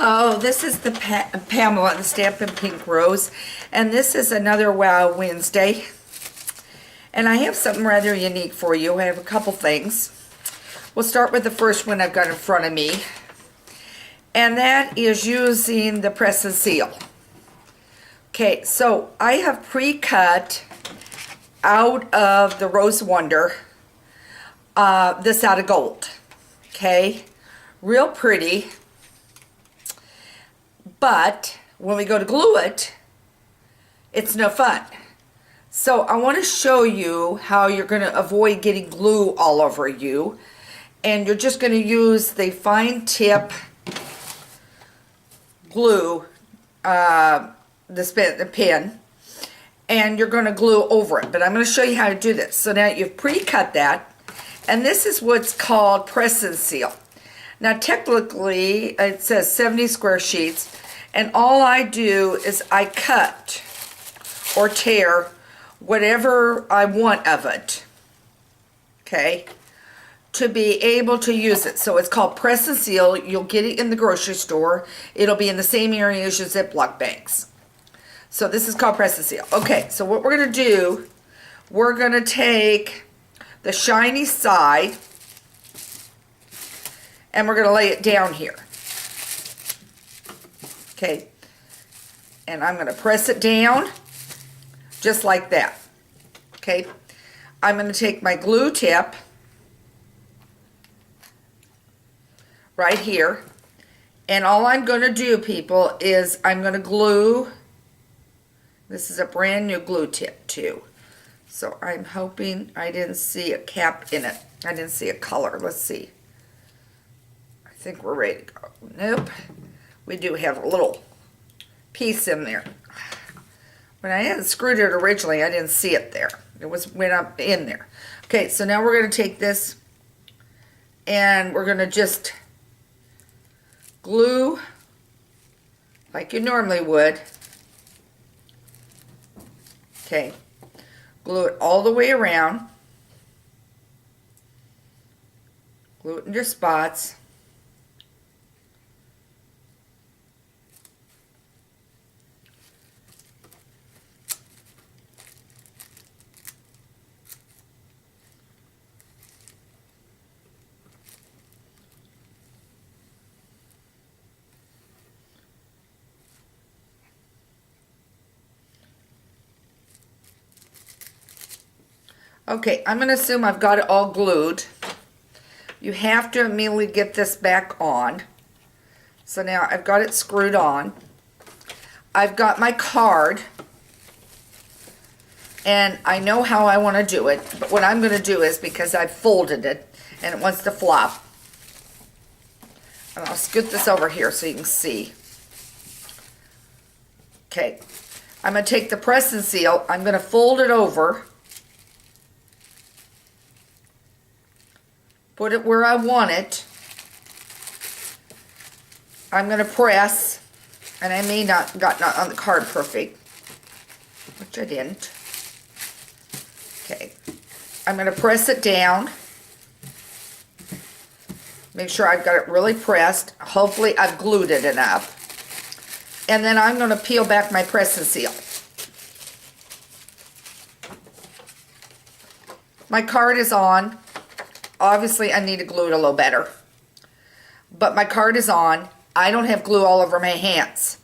Hello, this is the Pamela, the Stampin' Pink Rose, and this is another Wow Wednesday. And I have something rather unique for you. I have a couple things. We'll start with the first one I've got in front of me, and that is using the press and seal. Okay, so I have pre-cut out of the Rose Wonder this out of gold. Okay, real pretty. But when we go to glue it, it's no fun. So I want to show you how you're going to avoid getting glue all over you. And you're just going to use the fine tip glue, the pin, and you're going to glue over it. But I'm going to show you how to do this. So now you've pre-cut that, and this is what's called press and seal. Now technically it says 70 square sheets. And all I do is I cut or tear whatever I want of it, okay, to be able to use it. So it's called press and seal. You'll get it in the grocery store. It'll be in the same area as your Ziploc bags. So this is called press and seal. Okay, so what we're going to do, we're going to take the shiny side and we're going to lay it down here. Okay, and I'm going to press it down just like that. Okay, I'm going to take my glue tip right here, and all I'm going to do, people, is I'm going to glue. This is a brand new glue tip too, so I'm hoping I didn't see a cap in it. I didn't see a color. Let's see. I think we're ready to go. Nope. We do have a little piece in there. When I had screwed it originally, I didn't see it there. It went up in there. Okay, so now we're going to take this and we're going to just glue like you normally would. Okay, glue it all the way around. Glue it in your spots. Okay, I'm going to assume I've got it all glued. You have to immediately get this back on. So now I've got it screwed on. I've got my card. And I know how I want to do it. But what I'm going to do is, because I've folded it and it wants to flop. And I'll scoot this over here so you can see. Okay, I'm going to take the press and seal. I'm going to fold it over. Put it where I want it. I'm going to press, and I may not got on the card perfect, which I didn't. Okay, I'm going to press it down. Make sure I've got it really pressed. Hopefully I've glued it enough. And then I'm going to peel back my press and seal. My card is on. Obviously, I need to glue it a little better. But my card is on. I don't have glue all over my hands.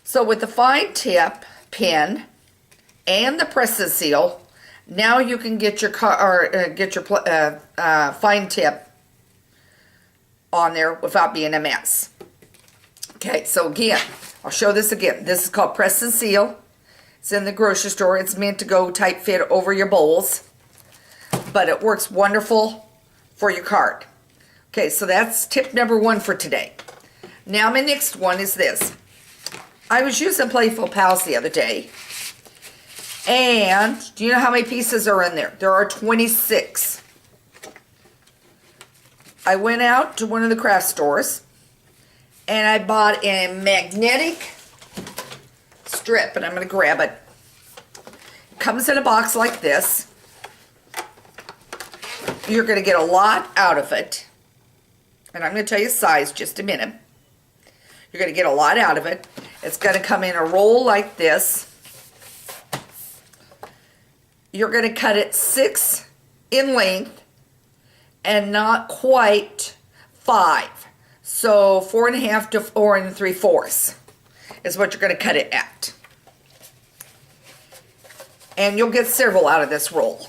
So with the fine tip pin and the press and seal, now you can get your fine tip on there without being a mess. Okay, so again, I'll show this again. This is called press and seal. It's in the grocery store. It's meant to go tight fit over your bowls. But it works wonderful for your card. Okay, so that's tip number one for today. Now my next one is this. I was using Playful Pals the other day. And do you know how many pieces are in there? There are 26. I went out to one of the craft stores and I bought a magnetic strip, and I'm going to grab it. It comes in a box like this. You're going to get a lot out of it. And I'm going to tell you size just a minute. You're going to get a lot out of it. It's going to come in a roll like this. You're going to cut it 6 in length and not quite 5. So 4.5 to 4 3/4 is what you're going to cut it at. And you'll get several out of this roll.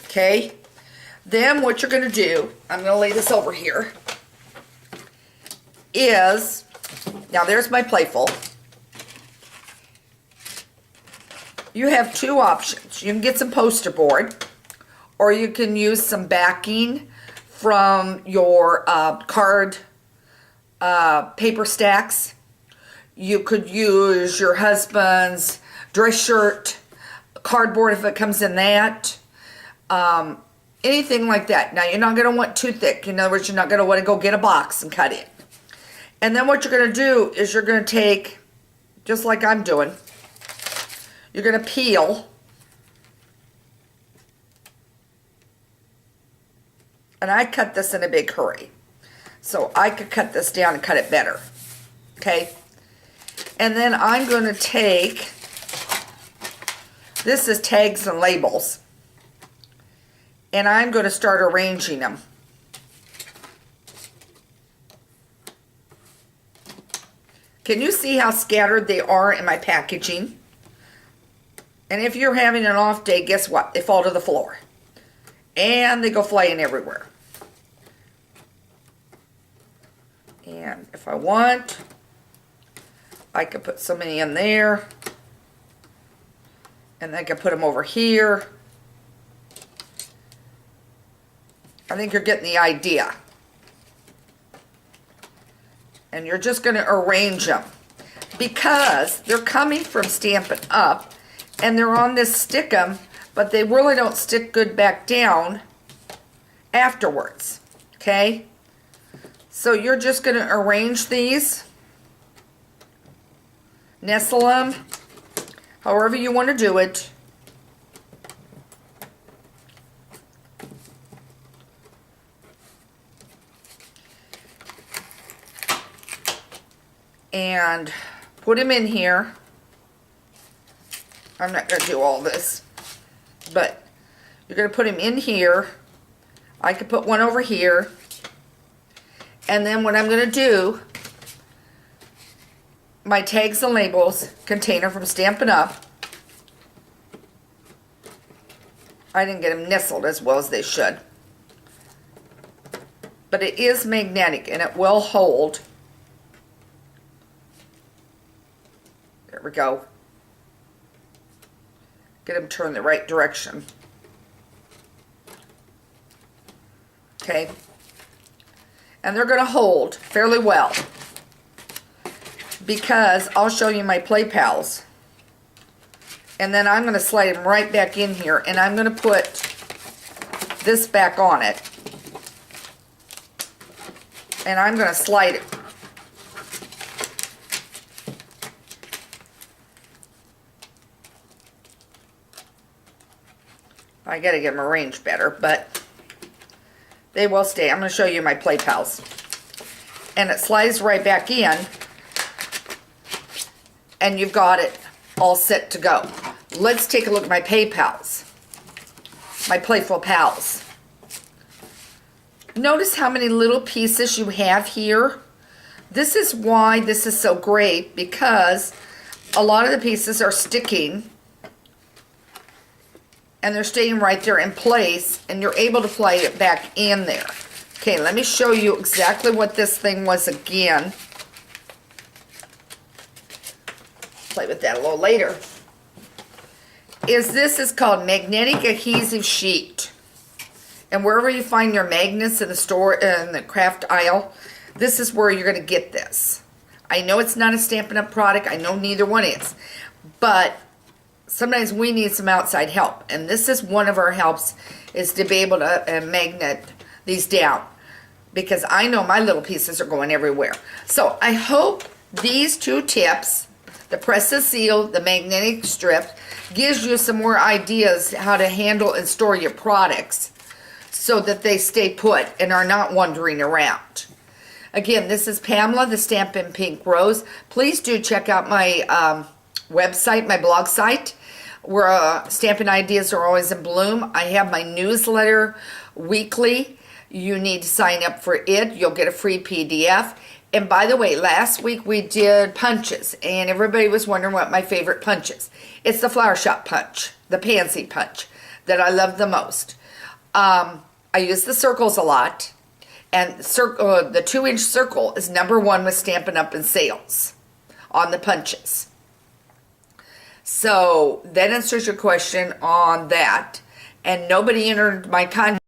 Okay? Then what you're going to do, I'm going to lay this over here, is, now there's my playful. You have 2 options. You can get some poster board, or you can use some backing from your card paper stacks. You could use your husband's dress shirt cardboard if it comes in that. Anything like that. Now, you're not going to want too thick. In other words, you're not going to want to go get a box and cut it. And then what you're going to do is you're going to take, just like I'm doing, you're going to peel. And I cut this in a big hurry. So I could cut this down and cut it better. Okay? And then I'm going to take, this is tags and labels. And I'm going to start arranging them. Can you see how scattered they are in my packaging? And if you're having an off day, guess what? They fall to the floor. And they go flying everywhere. And if I want, I could put so many in there. And I could put them over here. I think you're getting the idea. And you're just going to arrange them. Because they're coming from Stampin' Up. And they're on this stickum. But they really don't stick good back down afterwards. Okay? So you're just going to arrange these. Nestle them. However you want to do it. And put them in here. I'm not going to do all this, but you're going to put them in here. I could put one over here. And then what I'm going to do, my tags and labels container from Stampin' Up. I didn't get them nestled as well as they should. But it is magnetic and it will hold. There we go. Get them turned the right direction. Okay. And they're going to hold fairly well. Because I'll show you my Play Pals. And then I'm going to slide them right back in here. And I'm going to put this back on it. And I'm going to slide it. I got to get them arranged better, but they will stay. I'm going to show you my Play Pals. And it slides right back in. And you've got it all set to go. Let's take a look at my Play Pals. My Playful Pals. Notice how many little pieces you have here. This is why this is so great, because a lot of the pieces are sticking. And they're staying right there in place, and you're able to play it back in there. Okay, let me show you exactly what this thing was again. Play with that a little later. This is called magnetic adhesive sheet. And wherever you find your magnets in the store, in the craft aisle, this is where you're going to get this. I know it's not a Stampin' Up! Product. I know neither one is. But sometimes we need some outside help, and this is one of our helps, is to be able to magnet these down, because I know my little pieces are going everywhere. So I hope these 2 tips, the press and seal, the magnetic strip, gives you some more ideas how to handle and store your products so that they stay put and are not wandering around. Again, this is Pamela, the Stampin' Pink Rose. Please do check out my website, my blog site, where Stampin' Ideas are always in bloom. I have my newsletter weekly. You need to sign up for it. You'll get a free PDF. And by the way, last week we did punches, and everybody was wondering what my favorite punch is. It's the Flower Shop punch, the Pansy punch, that I love the most. I use the circles a lot. And the 2-inch circle is #1 with Stampin' Up! In sales on the punches. So that answers your question on that. And nobody entered my contest.